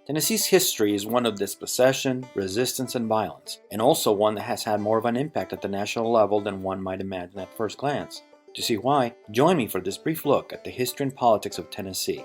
Tennessee's history is one of dispossession, resistance, and violence, and also one that has had more of an impact at the national level than one might imagine at first glance. To see why, join me for this brief look at the history and politics of Tennessee.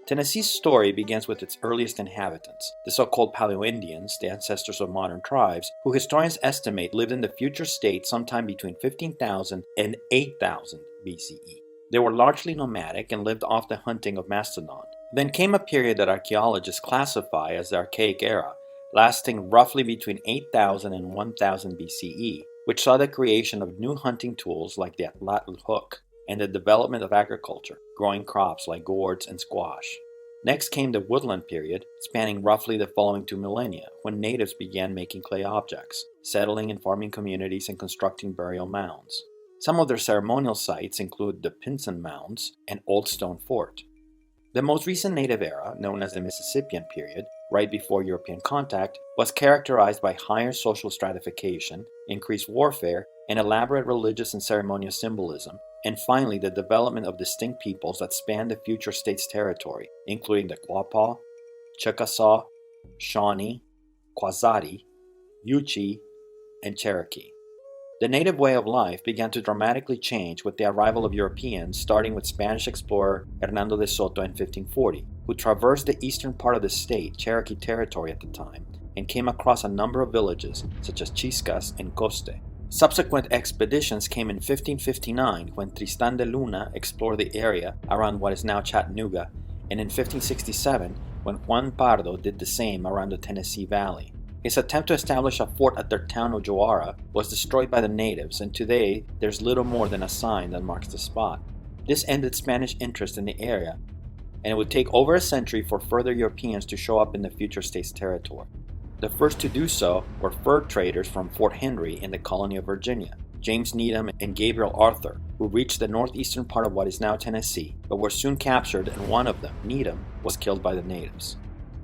Tennessee's story begins with its earliest inhabitants, the so-called Paleo-Indians, the ancestors of modern tribes, who historians estimate lived in the future state sometime between 15,000 and 8,000 BCE. They were largely nomadic and lived off the hunting of mastodon. Then came a period that archaeologists classify as the Archaic Era, lasting roughly between 8,000 and 1,000 BCE, which saw the creation of new hunting tools like the atlatl hook and the development of agriculture, growing crops like gourds and squash. Next came the Woodland period, spanning roughly the following 2 millennia, when natives began making clay objects, settling in farming communities and constructing burial mounds. Some of their ceremonial sites include the Pinson Mounds and Old Stone Fort. The most recent native era, known as the Mississippian period, right before European contact, was characterized by higher social stratification, increased warfare, and elaborate religious and ceremonial symbolism, and finally the development of distinct peoples that spanned the future state's territory, including the Quapaw, Chickasaw, Shawnee, Quazati, Yuchi, and Cherokee. The native way of life began to dramatically change with the arrival of Europeans, starting with Spanish explorer Hernando de Soto in 1540, who traversed the eastern part of the state, Cherokee territory at the time, and came across a number of villages, such as Chiscas and Coste. Subsequent expeditions came in 1559 when Tristan de Luna explored the area around what is now Chattanooga, and in 1567 when Juan Pardo did the same around the Tennessee Valley. His attempt to establish a fort at their town of Joara was destroyed by the natives, and today there's little more than a sign that marks the spot. This ended Spanish interest in the area, and it would take over a century for further Europeans to show up in the future state's territory. The first to do so were fur traders from Fort Henry in the colony of Virginia, James Needham and Gabriel Arthur, who reached the northeastern part of what is now Tennessee, but were soon captured, and one of them, Needham, was killed by the natives.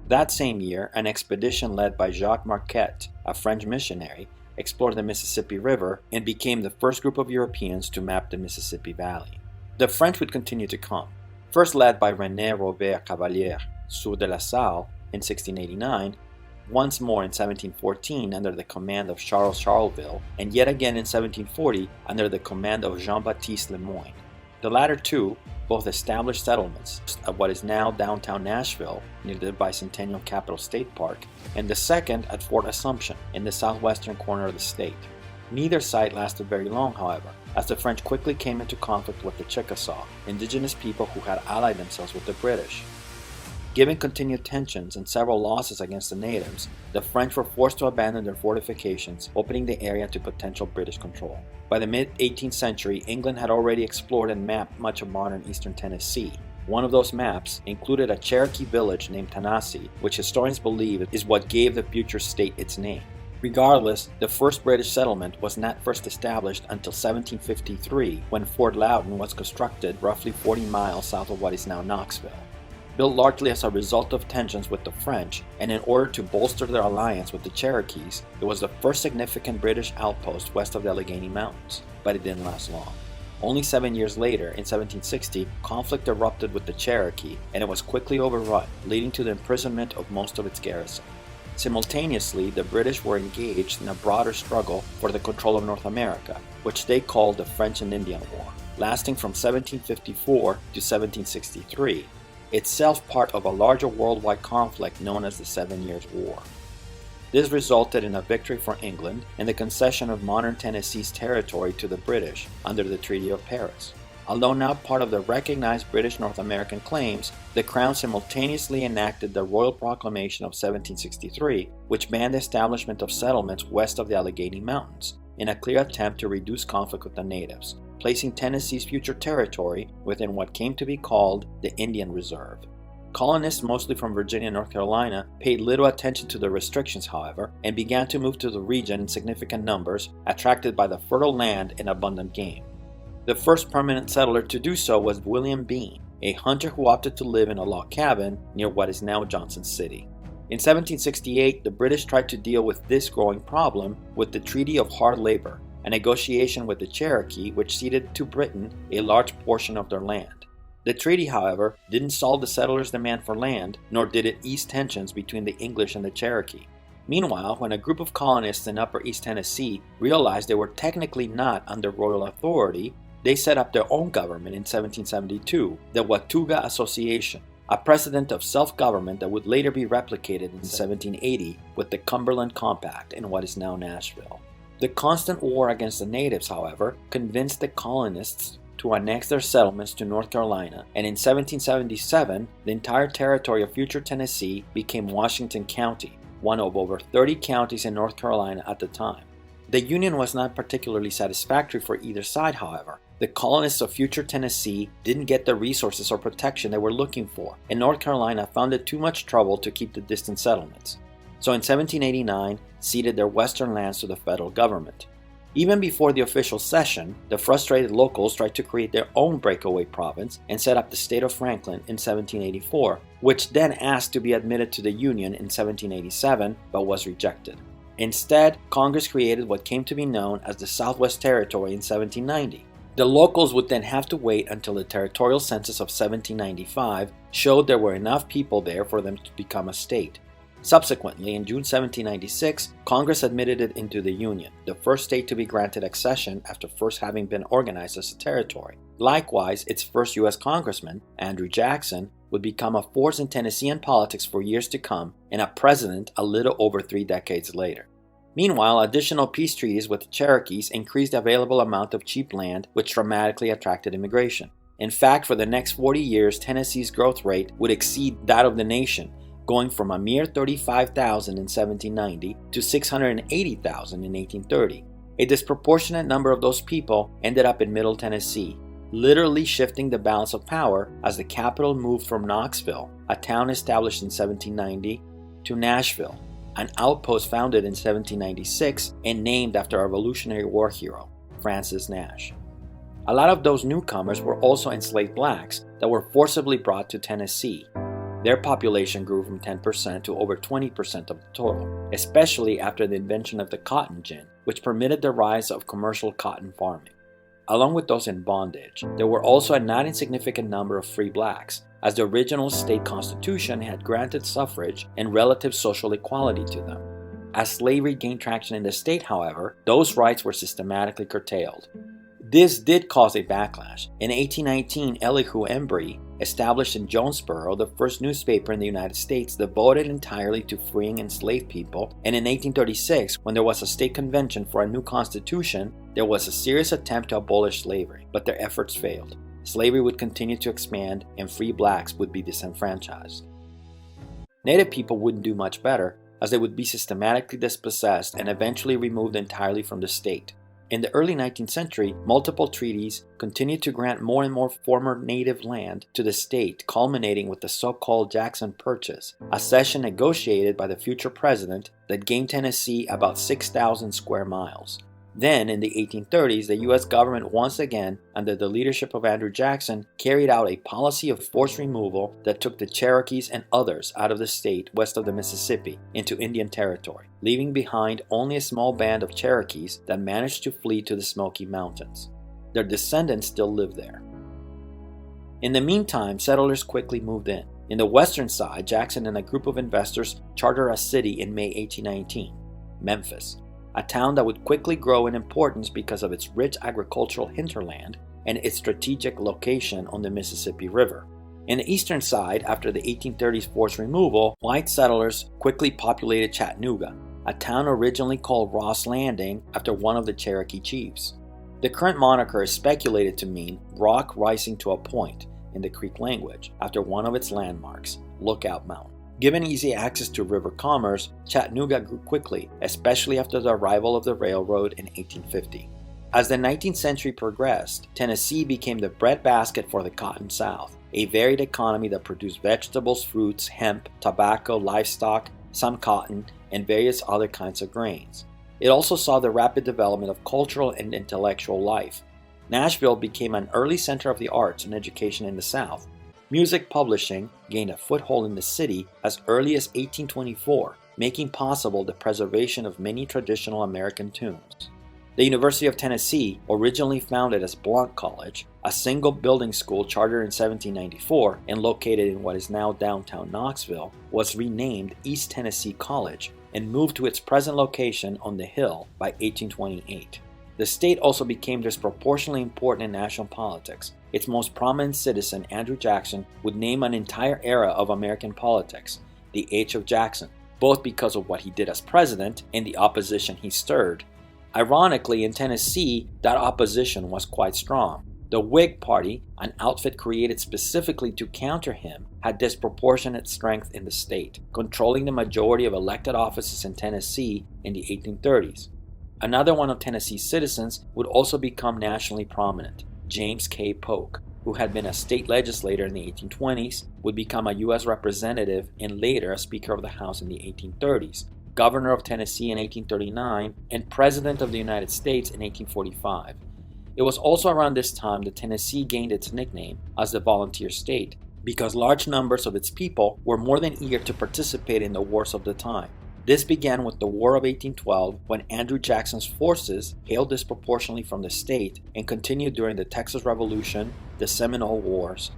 That same year, an expedition led by Jacques Marquette, a French missionary, explored the Mississippi River and became the first group of Europeans to map the Mississippi Valley. The French would continue to come, first led by René Robert Cavalier, Sieur de la Salle, in 1689, once more in 1714 under the command of Charles Charleville, and yet again in 1740 under the command of Jean-Baptiste Le Moyne. The latter two both established settlements at what is now downtown Nashville, near the bicentennial Capitol State Park, and the second at Fort Assumption, in the southwestern corner of the state. Neither site lasted very long, however, as the French quickly came into conflict with the Chickasaw, indigenous people who had allied themselves with the British. Given continued tensions and several losses against the natives, the French were forced to abandon their fortifications, opening the area to potential British control. By the mid-18th century, England had already explored and mapped much of modern eastern Tennessee. One of those maps included a Cherokee village named Tanasi, which historians believe is what gave the future state its name. Regardless, the first British settlement was not first established until 1753, when Fort Loudon was constructed roughly 40 miles south of what is now Knoxville. Built largely as a result of tensions with the French, and in order to bolster their alliance with the Cherokees, it was the first significant British outpost west of the Allegheny Mountains, but it didn't last long. Only 7 years later, in 1760, conflict erupted with the Cherokee, and it was quickly overrun, leading to the imprisonment of most of its garrison. Simultaneously, the British were engaged in a broader struggle for the control of North America, which they called the French and Indian War, lasting from 1754 to 1763. Itself part of a larger worldwide conflict known as the 7 Years' War. This resulted in a victory for England and the concession of modern Tennessee's territory to the British under the Treaty of Paris. Although now part of the recognized British North American claims, the Crown simultaneously enacted the Royal Proclamation of 1763, which banned the establishment of settlements west of the Allegheny Mountains, in a clear attempt to reduce conflict with the natives, placing Tennessee's future territory within what came to be called the Indian Reserve. Colonists, mostly from Virginia and North Carolina, paid little attention to the restrictions, however, and began to move to the region in significant numbers, attracted by the fertile land and abundant game. The first permanent settler to do so was William Bean, a hunter who opted to live in a log cabin near what is now Johnson City. In 1768, the British tried to deal with this growing problem with the Treaty of Hard Labor, a negotiation with the Cherokee which ceded to Britain a large portion of their land. The treaty, however, didn't solve the settlers' demand for land, nor did it ease tensions between the English and the Cherokee. Meanwhile, when a group of colonists in Upper East Tennessee realized they were technically not under royal authority, they set up their own government in 1772, the Watauga Association, a precedent of self-government that would later be replicated in 1780 with the Cumberland Compact in what is now Nashville. The constant war against the natives, however, convinced the colonists to annex their settlements to North Carolina, and in 1777, the entire territory of future Tennessee became Washington County, one of over 30 counties in North Carolina at the time. The union was not particularly satisfactory for either side, however. The colonists of future Tennessee didn't get the resources or protection they were looking for, and North Carolina found it too much trouble to keep the distant settlements. So in 1789, ceded their western lands to the federal government. Even before the official cession, the frustrated locals tried to create their own breakaway province and set up the state of Franklin in 1784, which then asked to be admitted to the Union in 1787 but was rejected. Instead, Congress created what came to be known as the Southwest Territory in 1790. The locals would then have to wait until the territorial census of 1795 showed there were enough people there for them to become a state. Subsequently, in June 1796, Congress admitted it into the Union, the first state to be granted accession after first having been organized as a territory. Likewise, its first U.S. Congressman, Andrew Jackson, would become a force in Tennessean politics for years to come and a president a little over 3 decades later. Meanwhile, additional peace treaties with the Cherokees increased the available amount of cheap land, which dramatically attracted immigration. In fact, for the next 40 years, Tennessee's growth rate would exceed that of the nation, going from a mere 35,000 in 1790 to 680,000 in 1830. A disproportionate number of those people ended up in Middle Tennessee, literally shifting the balance of power as the capital moved from Knoxville, a town established in 1790, to Nashville, an outpost founded in 1796 and named after a Revolutionary War hero, Francis Nash. A lot of those newcomers were also enslaved blacks that were forcibly brought to Tennessee. Their population grew from 10% to over 20% of the total, especially after the invention of the cotton gin, which permitted the rise of commercial cotton farming. Along with those in bondage, there were also a not insignificant number of free blacks, as the original state constitution had granted suffrage and relative social equality to them. As slavery gained traction in the state, however, those rights were systematically curtailed. This did cause a backlash. In 1819, Elihu Embry established in Jonesboro the first newspaper in the United States devoted entirely to freeing enslaved people, and in 1836, when there was a state convention for a new constitution, there was a serious attempt to abolish slavery, but their efforts failed. Slavery would continue to expand and free blacks would be disenfranchised. Native people wouldn't do much better, as they would be systematically dispossessed and eventually removed entirely from the state. In the early 19th century, multiple treaties continued to grant more and more former native land to the state, culminating with the so-called Jackson Purchase, a cession negotiated by the future president that gained Tennessee about 6,000 square miles. Then, in the 1830s, the U.S. government once again, under the leadership of Andrew Jackson, carried out a policy of forced removal that took the Cherokees and others out of the state west of the Mississippi into Indian Territory, leaving behind only a small band of Cherokees that managed to flee to the Smoky Mountains. Their descendants still live there. In the meantime, settlers quickly moved in. In the western side, Jackson and a group of investors chartered a city in May 1819, Memphis, a town that would quickly grow in importance because of its rich agricultural hinterland and its strategic location on the Mississippi River. In the eastern side, after the 1830s forced removal, white settlers quickly populated Chattanooga, a town originally called Ross Landing after one of the Cherokee chiefs. The current moniker is speculated to mean rock rising to a point in the Creek language after one of its landmarks, Lookout Mountain. Given easy access to river commerce, Chattanooga grew quickly, especially after the arrival of the railroad in 1850. As the 19th century progressed, Tennessee became the breadbasket for the Cotton South, a varied economy that produced vegetables, fruits, hemp, tobacco, livestock, some cotton, and various other kinds of grains. It also saw the rapid development of cultural and intellectual life. Nashville became an early center of the arts and education in the South. Music publishing gained a foothold in the city as early as 1824, making possible the preservation of many traditional American tunes. The University of Tennessee, originally founded as Blount College, A single building school chartered in 1794 and located in what is now downtown Knoxville was renamed East Tennessee College and moved to its present location on the Hill by 1828. The state also became disproportionately important in national politics. Its most prominent citizen, Andrew Jackson, would name an entire era of American politics, the Age of Jackson, both because of what he did as president and the opposition he stirred. Ironically, in Tennessee, that opposition was quite strong. The Whig Party, an outfit created specifically to counter him, had disproportionate strength in the state, controlling the majority of elected offices in Tennessee in the 1830s. Another one of Tennessee's citizens would also become nationally prominent, James K. Polk, who had been a state legislator in the 1820s, would become a U.S. representative and later a Speaker of the House in the 1830s, Governor of Tennessee in 1839, and President of the United States in 1845. It was also around this time that Tennessee gained its nickname as the Volunteer State, because large numbers of its people were more than eager to participate in the wars of the time. This began with the War of 1812, when Andrew Jackson's forces hailed disproportionately from the state and continued during the Texas Revolution, the Seminole Wars,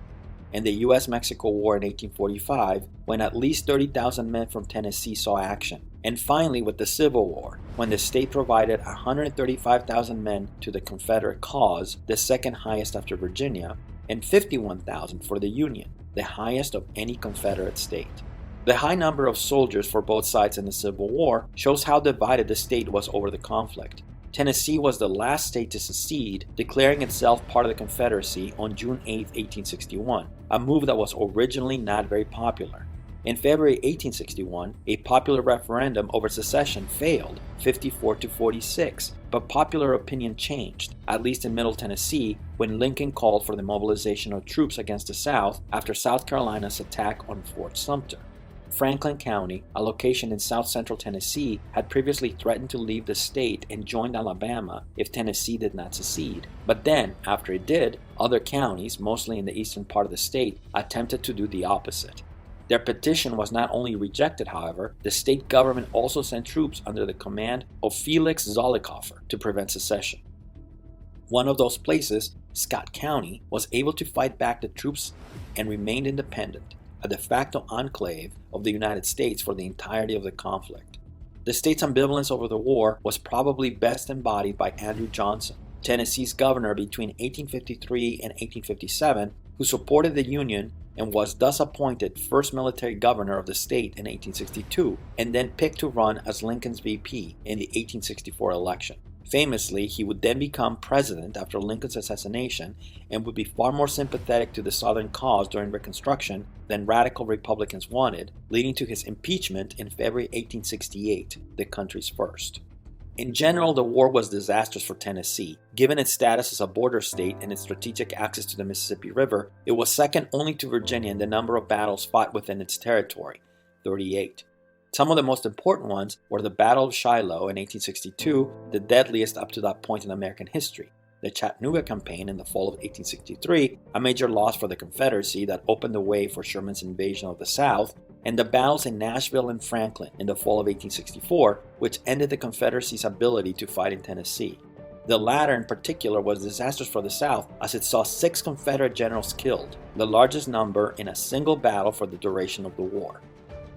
and the U.S.-Mexico War in 1845, when at least 30,000 men from Tennessee saw action. And finally with the Civil War, when the state provided 135,000 men to the Confederate cause, the second highest after Virginia, and 51,000 for the Union, the highest of any Confederate state. The high number of soldiers for both sides in the Civil War shows how divided the state was over the conflict. Tennessee was the last state to secede, declaring itself part of the Confederacy on June 8, 1861, a move that was originally not very popular. In February 1861, a popular referendum over secession failed, 54-46, but popular opinion changed, at least in Middle Tennessee, when Lincoln called for the mobilization of troops against the South after South Carolina's attack on Fort Sumter. Franklin County, a location in south-central Tennessee, had previously threatened to leave the state and join Alabama if Tennessee did not secede. But then, after it did, other counties, mostly in the eastern part of the state, attempted to do the opposite. Their petition was not only rejected, however, the state government also sent troops under the command of Felix Zollicoffer to prevent secession. One of those places, Scott County, was able to fight back the troops and remained independent, a de facto enclave of the United States for the entirety of the conflict. The state's ambivalence over the war was probably best embodied by Andrew Johnson, Tennessee's governor between 1853 and 1857, who supported the Union and was thus appointed first military governor of the state in 1862, and then picked to run as Lincoln's VP in the 1864 election. Famously, he would then become president after Lincoln's assassination and would be far more sympathetic to the Southern cause during Reconstruction than radical Republicans wanted, leading to his impeachment in February 1868, the country's first. In general, the war was disastrous for Tennessee. Given its status as a border state and its strategic access to the Mississippi River, it was second only to Virginia in the number of battles fought within its territory, 38. Some of the most important ones were the Battle of Shiloh in 1862, the deadliest up to that point in American history, the Chattanooga Campaign in the fall of 1863, a major loss for the Confederacy that opened the way for Sherman's invasion of the South, and the battles in Nashville and Franklin in the fall of 1864, which ended the Confederacy's ability to fight in Tennessee. The latter in particular was disastrous for the South, as it saw 6 Confederate generals killed, the largest number in a single battle for the duration of the war.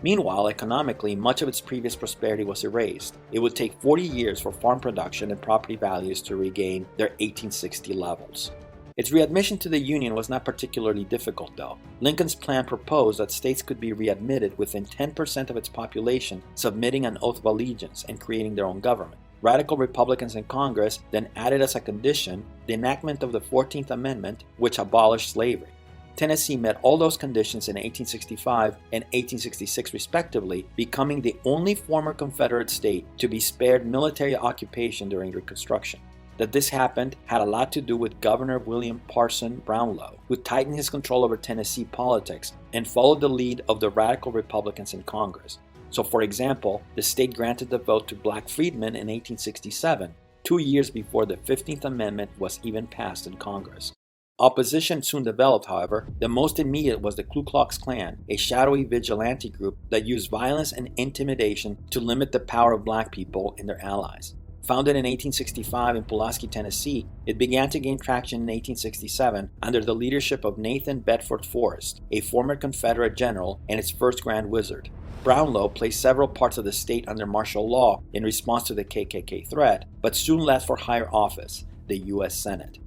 Meanwhile, economically, much of its previous prosperity was erased. It would take 40 years for farm production and property values to regain their 1860 levels. Its readmission to the Union was not particularly difficult, though. Lincoln's plan proposed that states could be readmitted within 10% of its population submitting an oath of allegiance and creating their own government. Radical Republicans in Congress then added as a condition the enactment of the 14th Amendment, which abolished slavery. Tennessee met all those conditions in 1865 and 1866 respectively, becoming the only former Confederate state to be spared military occupation during Reconstruction. That this happened had a lot to do with Governor William Parson Brownlow, who tightened his control over Tennessee politics and followed the lead of the radical Republicans in Congress. So, for example, the state granted the vote to black freedmen in 1867, 2 years before the 15th Amendment was even passed in Congress. Opposition soon developed, however. The most immediate was the Ku Klux Klan, a shadowy vigilante group that used violence and intimidation to limit the power of black people and their allies. Founded in 1865 in Pulaski, Tennessee, it began to gain traction in 1867 under the leadership of Nathan Bedford Forrest, a former Confederate general and its first Grand Wizard. Brownlow placed several parts of the state under martial law in response to the KKK threat, but soon left for higher office, the U.S. Senate.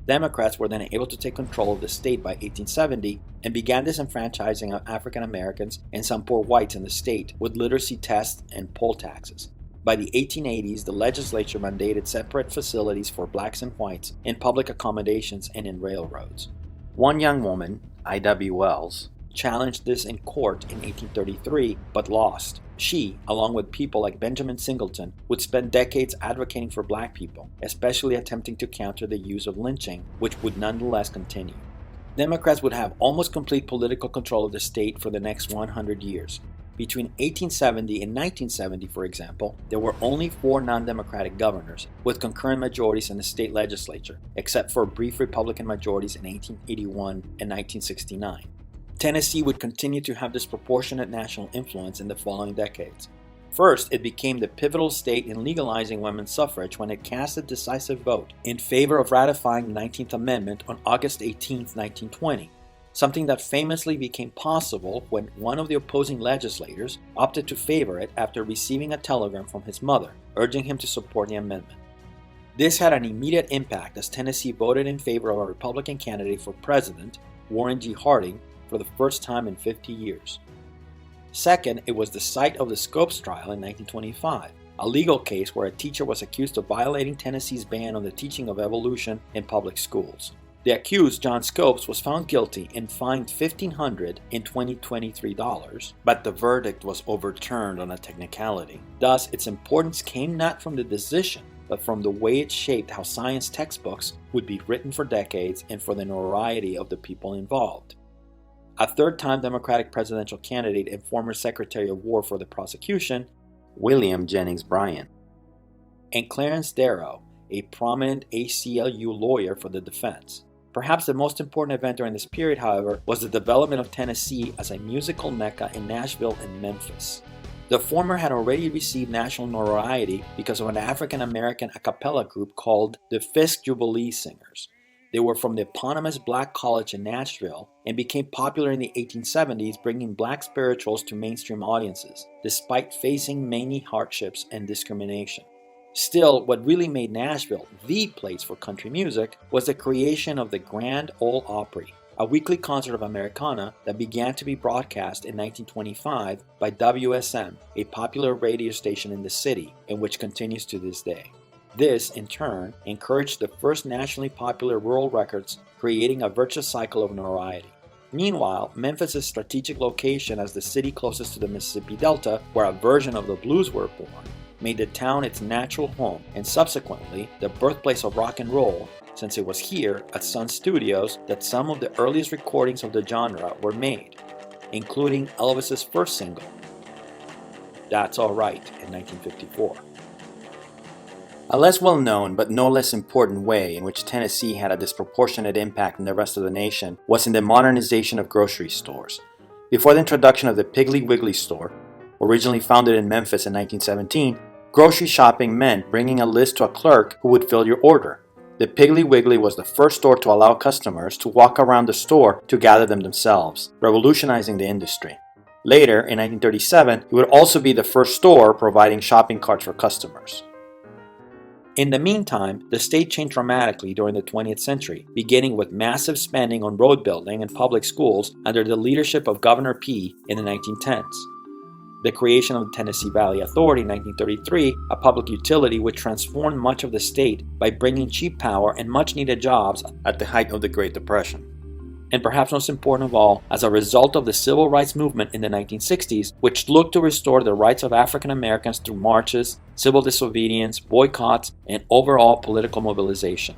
Democrats were then able to take control of the state by 1870 and began disenfranchising of African Americans and some poor whites in the state with literacy tests and poll taxes. By the 1880s, the legislature mandated separate facilities for blacks and whites in public accommodations and in railroads. One young woman, I.W. Wells, challenged this in court in 1833 but lost. She, along with people like Benjamin Singleton, would spend decades advocating for black people, especially attempting to counter the use of lynching, which would nonetheless continue. Democrats would have almost complete political control of the state for the next 100 years. Between 1870 and 1970, for example, there were only 4 non-democratic governors, with concurrent majorities in the state legislature, except for brief Republican majorities in 1881 and 1969. Tennessee would continue to have disproportionate national influence in the following decades. First, it became the pivotal state in legalizing women's suffrage when it cast a decisive vote in favor of ratifying the 19th Amendment on August 18, 1920, something that famously became possible when one of the opposing legislators opted to favor it after receiving a telegram from his mother urging him to support the amendment. This had an immediate impact as Tennessee voted in favor of a Republican candidate for president, Warren G. Harding, for the first time in 50 years. Second, it was the site of the Scopes trial in 1925, a legal case where a teacher was accused of violating Tennessee's ban on the teaching of evolution in public schools. The accused, John Scopes, was found guilty and fined $1,523, but the verdict was overturned on a technicality. Thus, its importance came not from the decision, but from the way it shaped how science textbooks would be written for decades and for the notoriety of the people involved. A third-time Democratic presidential candidate and former Secretary of War for the prosecution, William Jennings Bryan, and Clarence Darrow, a prominent ACLU lawyer for the defense. Perhaps the most important event during this period, however, was the development of Tennessee as a musical mecca in Nashville and Memphis. The former had already received national notoriety because of an African-American a cappella group called the Fisk Jubilee Singers. They were from the eponymous Black College in Nashville and became popular in the 1870s, bringing black spirituals to mainstream audiences, despite facing many hardships and discrimination. Still, what really made Nashville the place for country music was the creation of the Grand Ole Opry, a weekly concert of Americana that began to be broadcast in 1925 by WSM, a popular radio station in the city, and which continues to this day. This, in turn, encouraged the first nationally popular rural records, creating a virtuous cycle of notoriety. Meanwhile, Memphis' strategic location as the city closest to the Mississippi Delta, where a version of the blues were born, made the town its natural home and subsequently the birthplace of rock and roll, since it was here at Sun Studios that some of the earliest recordings of the genre were made, including Elvis's first single, That's All Right, in 1954. A less well-known but no less important way in which Tennessee had a disproportionate impact on the rest of the nation was in the modernization of grocery stores. Before the introduction of the Piggly Wiggly store, originally founded in Memphis in 1917, grocery shopping meant bringing a list to a clerk who would fill your order. The Piggly Wiggly was the first store to allow customers to walk around the store to gather them themselves, revolutionizing the industry. Later, in 1937, it would also be the first store providing shopping carts for customers. In the meantime, the state changed dramatically during the 20th century, beginning with massive spending on road building and public schools under the leadership of Governor P. in the 1910s. The creation of the Tennessee Valley Authority in 1933, a public utility which transformed much of the state by bringing cheap power and much-needed jobs at the height of the Great Depression. And perhaps most important of all, as a result of the civil rights movement in the 1960s, which looked to restore the rights of African Americans through marches, civil disobedience, boycotts, and overall political mobilization.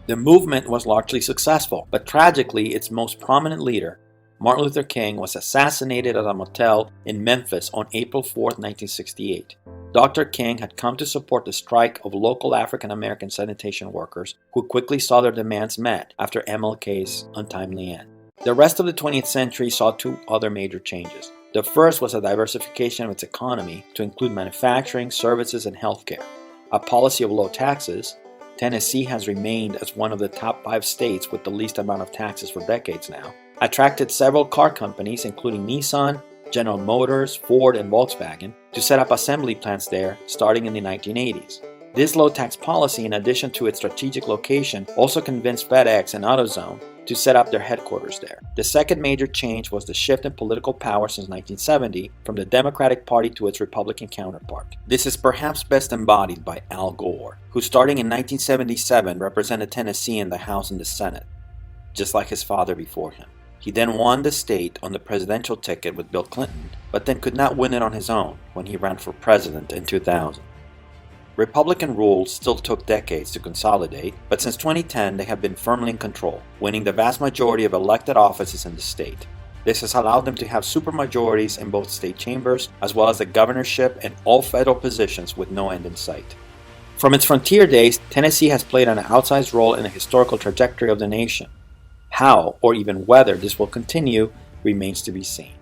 The movement was largely successful, but tragically its most prominent leader, Martin Luther King, was assassinated at a motel in Memphis on April 4, 1968. Dr. King had come to support the strike of local African American sanitation workers who quickly saw their demands met after MLK's untimely end. The rest of the 20th century saw 2 other major changes. The first was a diversification of its economy to include manufacturing, services, and healthcare. a policy of low taxes, Tennessee has remained as one of the top 5 states with the least amount of taxes for decades now, attracted several car companies including Nissan, General Motors, Ford, and Volkswagen to set up assembly plants there starting in the 1980s. This low tax policy, in addition to its strategic location, also convinced FedEx and AutoZone to set up their headquarters there. The second major change was the shift in political power since 1970 from the Democratic Party to its Republican counterpart. This is perhaps best embodied by Al Gore, who starting in 1977 represented Tennessee in the House and the Senate, just like his father before him. He then won the state on the presidential ticket with Bill Clinton, but then could not win it on his own when he ran for president in 2000. Republican rule still took decades to consolidate, but since 2010 they have been firmly in control, winning the vast majority of elected offices in the state. This has allowed them to have supermajorities in both state chambers, as well as the governorship and all federal positions with no end in sight. From its frontier days, Tennessee has played an outsized role in the historical trajectory of the nation. How, or even whether this will continue, remains to be seen.